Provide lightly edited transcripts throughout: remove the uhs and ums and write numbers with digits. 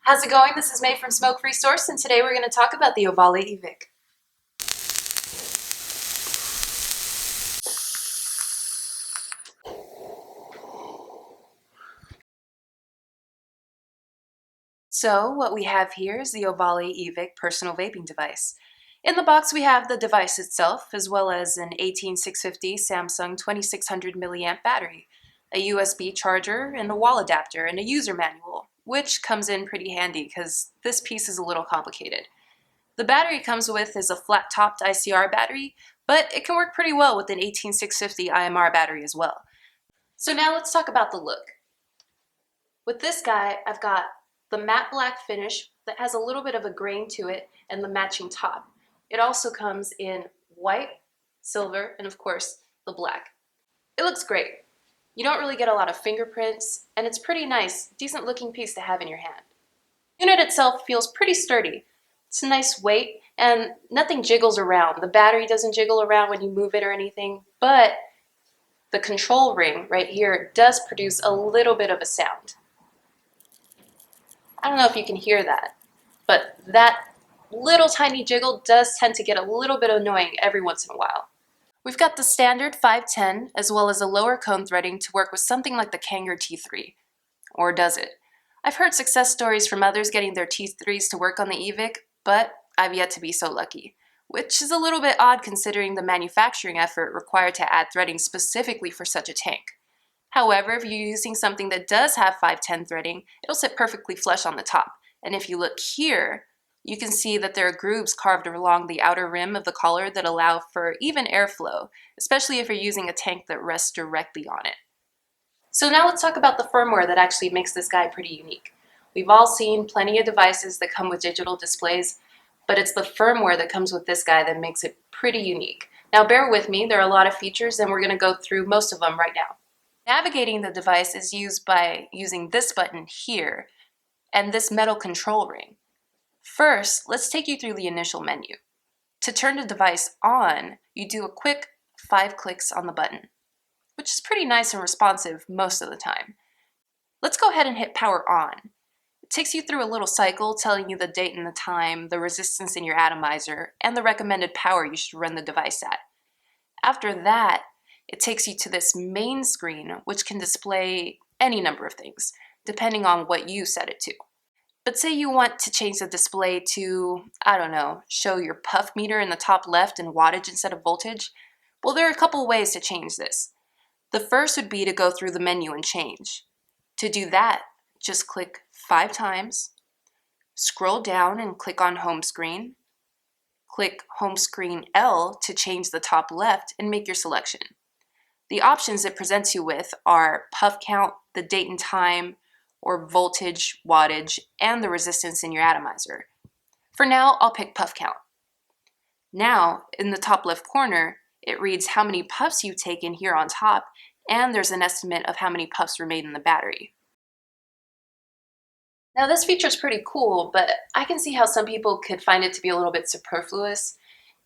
How's it going? This is May from Smoke Free Source, and today we're going to talk about the Ovale eVic. So what we have here is the Ovale eVic personal vaping device. In the box we have the device itself, as well as an 18650 Samsung 2600 milliamp battery, a USB charger, and a wall adapter, and a user manual, which comes in pretty handy because this piece is a little complicated. The battery it comes with is a flat-topped ICR battery, but it can work pretty well with an 18650 IMR battery as well. So now let's talk about the look. With this guy, I've got the matte black finish that has a little bit of a grain to it and the matching top. It also comes in white, silver, and of course, the black. It looks great. You don't really get a lot of fingerprints, and it's pretty nice, decent looking piece to have in your hand. The unit itself feels pretty sturdy. It's a nice weight, and nothing jiggles around. The battery doesn't jiggle around when you move it or anything, but the control ring right here does produce a little bit of a sound. I don't know if you can hear that, but that little tiny jiggle does tend to get a little bit annoying every once in a while. We've got the standard 510 as well as a lower cone threading to work with something like the Kanger T3. Or does it? I've heard success stories from others getting their T3s to work on the eVic, but I've yet to be so lucky, which is a little bit odd considering the manufacturing effort required to add threading specifically for such a tank. However, if you're using something that does have 510 threading, it'll sit perfectly flush on the top. And if you look here, you can see that there are grooves carved along the outer rim of the collar that allow for even airflow, especially if you're using a tank that rests directly on it. So now let's talk about the firmware that actually makes this guy pretty unique. We've all seen plenty of devices that come with digital displays, but it's the firmware that comes with this guy that makes it pretty unique. Now bear with me, there are a lot of features and we're going to go through most of them right now. Navigating the device is used by using this button here and this metal control ring. First, let's take you through the initial menu. To turn the device on, you do a quick 5 clicks on the button, which is pretty nice and responsive most of the time. Let's go ahead and hit power on. It takes you through a little cycle telling you the date and the time, the resistance in your atomizer, and the recommended power you should run the device at. After that, it takes you to this main screen, which can display any number of things, depending on what you set it to. But say you want to change the display to, I don't know, show your puff meter in the top left and wattage instead of voltage. Well, there are a couple ways to change this. The first would be to go through the menu and change. To do that, just click 5 times, scroll down and click on Home Screen. Click Home Screen L to change the top left and make your selection. The options it presents you with are puff count, the date and time, or voltage, wattage, and the resistance in your atomizer. For now, I'll pick puff count. Now, in the top left corner, it reads how many puffs you've taken here on top, and there's an estimate of how many puffs remain in the battery. Now this feature is pretty cool, but I can see how some people could find it to be a little bit superfluous.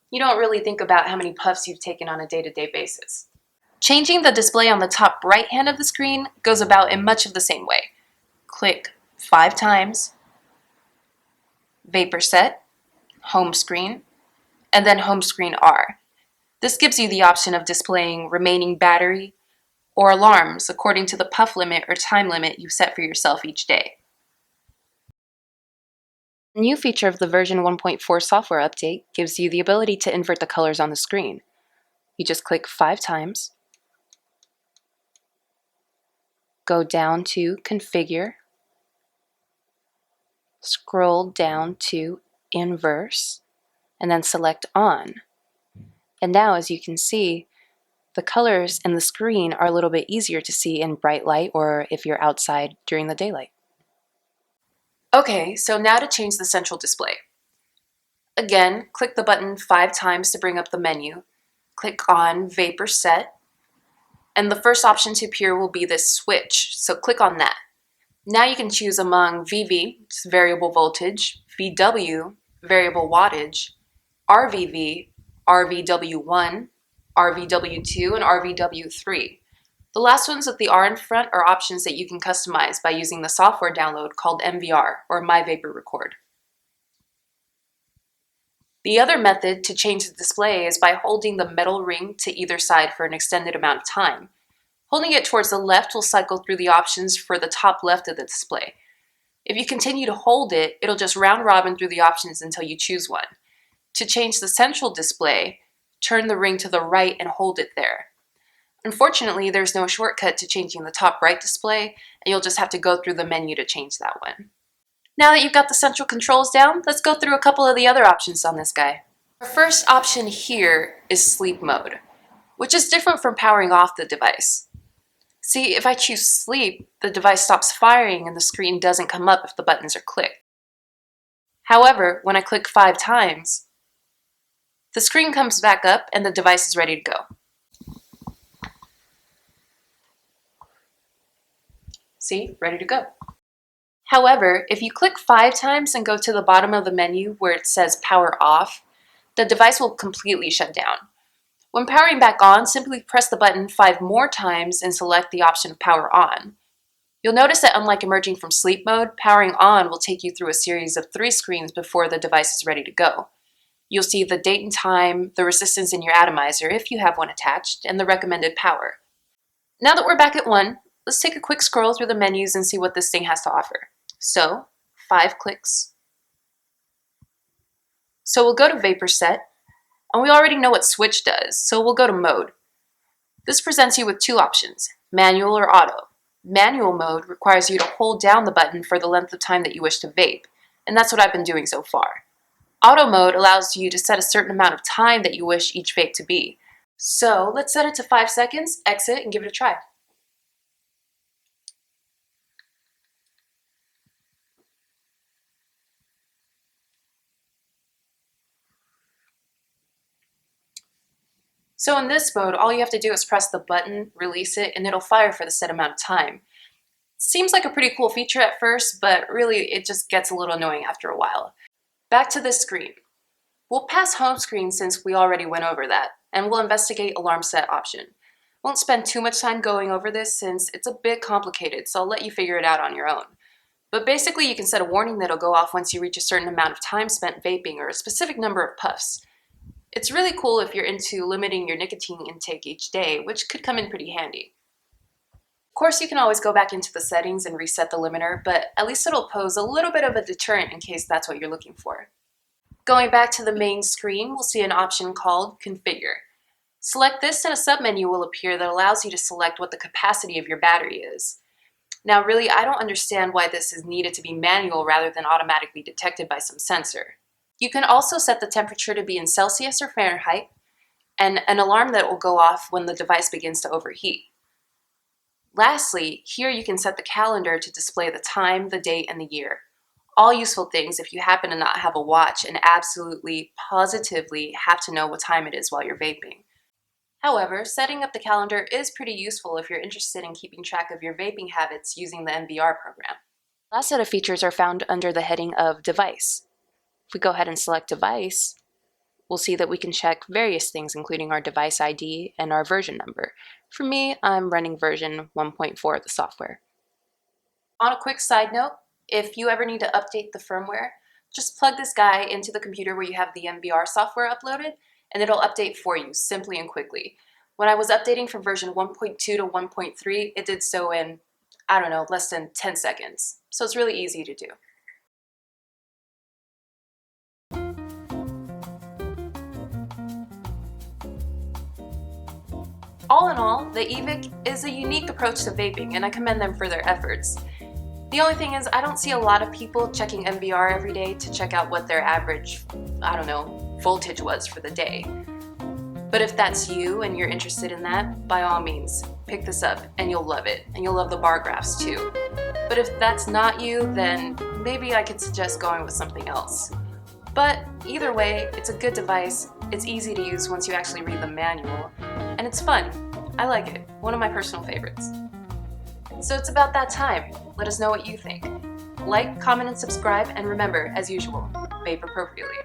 You don't really think about how many puffs you've taken on a day-to-day basis. Changing the display on the top right hand of the screen goes about in much of the same way. Click 5 times, Vapor Set, Home Screen, and then Home Screen R. This gives you the option of displaying remaining battery or alarms according to the puff limit or time limit you set for yourself each day. A new feature of the version 1.4 software update gives you the ability to invert the colors on the screen. You just click 5 times, go down to Configure, scroll down to Inverse, and then select On. And now, as you can see, the colors in the screen are a little bit easier to see in bright light or if you're outside during the daylight. Okay, so now to change the central display. Again, click the button 5 times to bring up the menu. Click on Vapor Set, and the first option to appear will be this switch, so click on that. Now you can choose among VV, which is variable voltage, VW, variable wattage, RVV, RVW1, RVW2, and RVW3. The last ones with the R in front are options that you can customize by using the software download called MVR, or My Vapor Record. The other method to change the display is by holding the metal ring to either side for an extended amount of time. Holding it towards the left will cycle through the options for the top left of the display. If you continue to hold it, it'll just round robin through the options until you choose one. To change the central display, turn the ring to the right and hold it there. Unfortunately, there's no shortcut to changing the top right display, and you'll just have to go through the menu to change that one. Now that you've got the central controls down, let's go through a couple of the other options on this guy. Our first option here is sleep mode, which is different from powering off the device. See, if I choose sleep, the device stops firing and the screen doesn't come up if the buttons are clicked. However, when I click 5 times, the screen comes back up and the device is ready to go. See, ready to go. However, if you click 5 times and go to the bottom of the menu where it says power off, the device will completely shut down. When powering back on, simply press the button 5 more times and select the option of power on. You'll notice that unlike emerging from sleep mode, powering on will take you through a series of 3 screens before the device is ready to go. You'll see the date and time, the resistance in your atomizer if you have one attached, and the recommended power. Now that we're back at 1, let's take a quick scroll through the menus and see what this thing has to offer. So, 5 clicks. So we'll go to Vapor Set, and we already know what switch does, so we'll go to Mode. This presents you with 2 options, manual or auto. Manual mode requires you to hold down the button for the length of time that you wish to vape, and that's what I've been doing so far. Auto mode allows you to set a certain amount of time that you wish each vape to be. So let's set it to 5 seconds, exit, and give it a try. So in this mode, all you have to do is press the button, release it, and it'll fire for the set amount of time. Seems like a pretty cool feature at first, but really it just gets a little annoying after a while. Back to this screen. We'll pass home screen since we already went over that, and we'll investigate alarm set option. Won't spend too much time going over this since it's a bit complicated, so I'll let you figure it out on your own. But basically you can set a warning that'll go off once you reach a certain amount of time spent vaping or a specific number of puffs. It's really cool if you're into limiting your nicotine intake each day, which could come in pretty handy. Of course, you can always go back into the settings and reset the limiter, but at least it'll pose a little bit of a deterrent in case that's what you're looking for. Going back to the main screen, we'll see an option called Configure. Select this and a submenu will appear that allows you to select what the capacity of your battery is. Now really, I don't understand why this is needed to be manual rather than automatically detected by some sensor. You can also set the temperature to be in Celsius or Fahrenheit, and an alarm that will go off when the device begins to overheat. Lastly, here you can set the calendar to display the time, the date, and the year. All useful things if you happen to not have a watch and absolutely, positively have to know what time it is while you're vaping. However, setting up the calendar is pretty useful if you're interested in keeping track of your vaping habits using the MVR program. Last set of features are found under the heading of Device. If we go ahead and select Device, we'll see that we can check various things including our device ID and our version number. For me, I'm running version 1.4 of the software. On a quick side note, if you ever need to update the firmware, just plug this guy into the computer where you have the MVR software uploaded, and it'll update for you simply and quickly. When I was updating from version 1.2 to 1.3, it did so in, I don't know, less than 10 seconds. So it's really easy to do. All in all, the EVIC is a unique approach to vaping, and I commend them for their efforts. The only thing is, I don't see a lot of people checking MVR every day to check out what their average, I don't know, voltage was for the day. But if that's you and you're interested in that, by all means, pick this up and you'll love it, and you'll love the bar graphs too. But if that's not you, then maybe I could suggest going with something else. But either way, it's a good device, it's easy to use once you actually read the manual, and it's fun. I like it, one of my personal favorites. So it's about that time. Let us know what you think. Like, comment, and subscribe, and remember, as usual, vape appropriately.